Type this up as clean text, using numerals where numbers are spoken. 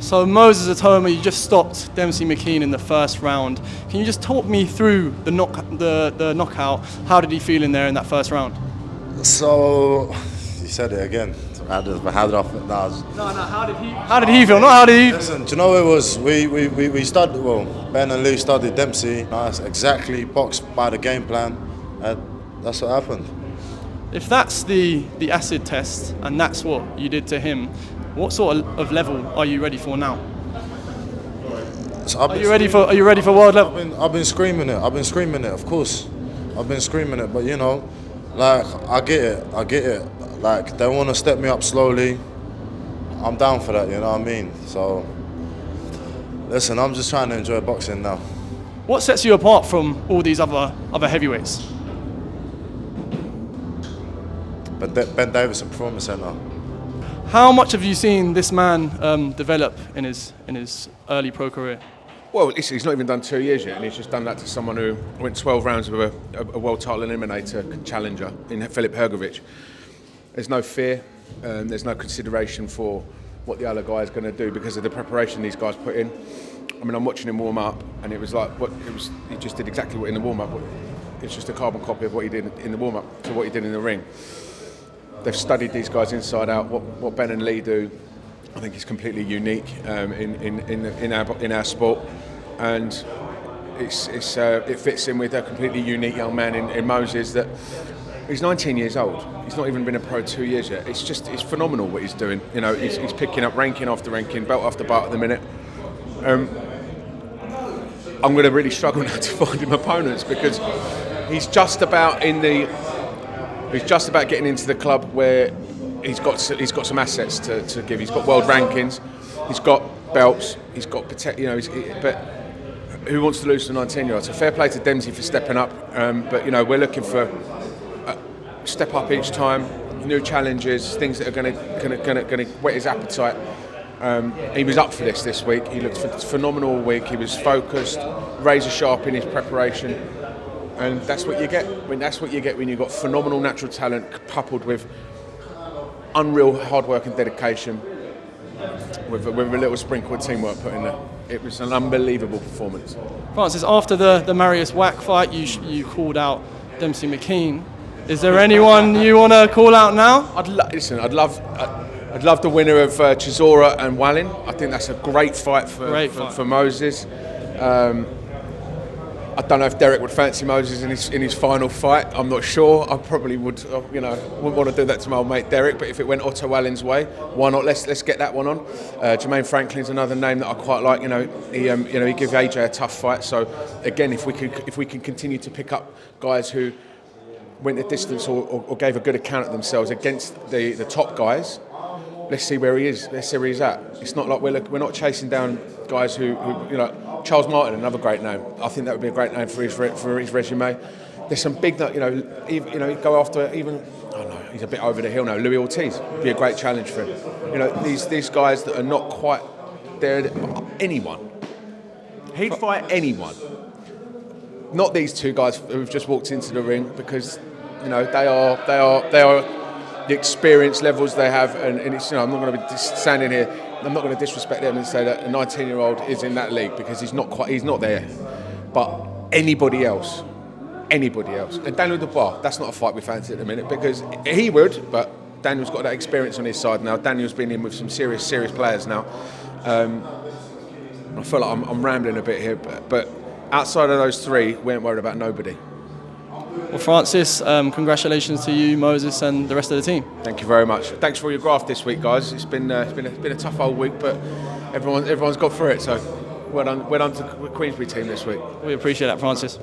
So Moses Itauma, you just stopped Demsey McKean in the first round. Can you just talk me through the knockout? How did he feel in there in that first round? So, you said it again. How did I feel? No, how did he feel? Not how did he feel. Listen, do you know what it was? We studied, well, Ben and Lou studied Demsey. That's exactly boxed by the game plan. That's what happened. If that's the acid test and that's what you did to him, what sort of level are you ready for now? So Are you ready for world level? I've been screaming it. Of course, I've been screaming it. But you know, like I get it. Like they want to step me up slowly. I'm down for that. You know what I mean? So listen, I'm just trying to enjoy boxing now. What sets you apart from all these other heavyweights? But Ben Davison Performance Center. How much have you seen this man develop in his early pro career? Well, he's not even done 2 years yet, and he's just done that to someone who went 12 rounds with a world title eliminator challenger in Filip Hrgovic. There's no fear, there's no consideration for what the other guy is going to do because of the preparation these guys put in. I mean, I'm watching him warm up, and it was like he just did exactly what in the warm up. It's just a carbon copy of what he did in the warm up to what he did in the ring. They've studied these guys inside out. What Ben and Lee do, I think, is completely unique in our sport, and it fits in with a completely unique young man in Moses. That he's 19 years old. He's not even been a pro 2 years yet. It's phenomenal what he's doing. You know, he's picking up ranking after ranking, belt after belt at the minute. I'm going to really struggle now to find him opponents because he's just about getting into the club where he's got some assets to give. He's got world rankings, he's got belts, he's got but who wants to lose to a 19-year-old? So fair play to Demsey for stepping up. But you know, we're looking for step up each time, new challenges, things that are going to whet his appetite. He was up for this week. He looked phenomenal all week. He was focused, razor sharp in his preparation. And that's what you get. That's what you get when you've got phenomenal natural talent coupled with unreal hard work and dedication, with a little sprinkle of teamwork put in there. It was an unbelievable performance. Francis, after the Marius Wack fight, you called out Demsey McKean. Is there anyone you want to call out now? I'd love the winner of Chisora and Wallin. I think that's a great fight for Moses. I don't know if Derek would fancy Moses in his final fight. I'm not sure. I probably would. Wouldn't want to do that to my old mate Derek. But if it went Otto Wallin's way, why not? Let's get that one on. Jermaine Franklin's another name that I quite like. He gave AJ a tough fight. So again, if we can continue to pick up guys who went the distance or gave a good account of themselves against the top guys, let's see where he is. Let's see where he's at. It's not like we're not chasing down guys who Charles Martin, another great name. I think that would be a great name for his resume. There's some big, go after even. I don't know, he's a bit over the hill now. Louis Ortiz would be a great challenge for him. These guys that are not quite there. Anyone, he'd fight anyone. Not these two guys who've just walked into the ring because they are the experience levels they have, and it's I'm not going to be standing here. I'm not going to disrespect them and say that a 19-year-old is in that league because he's not there. But anybody else, and Daniel Dubois, that's not a fight we fancy at the minute because he would, but Daniel's got that experience on his side now. Daniel's been in with some serious players now. I feel like I'm rambling a bit here, but outside of those three, we ain't worried about nobody. Well, Francis, congratulations to you, Moses, and the rest of the team. Thank you very much. Thanks for all your graft this week, guys. It's been a tough old week, but everyone's got through it. So well done to the Queensberry team this week. We appreciate that, Francis.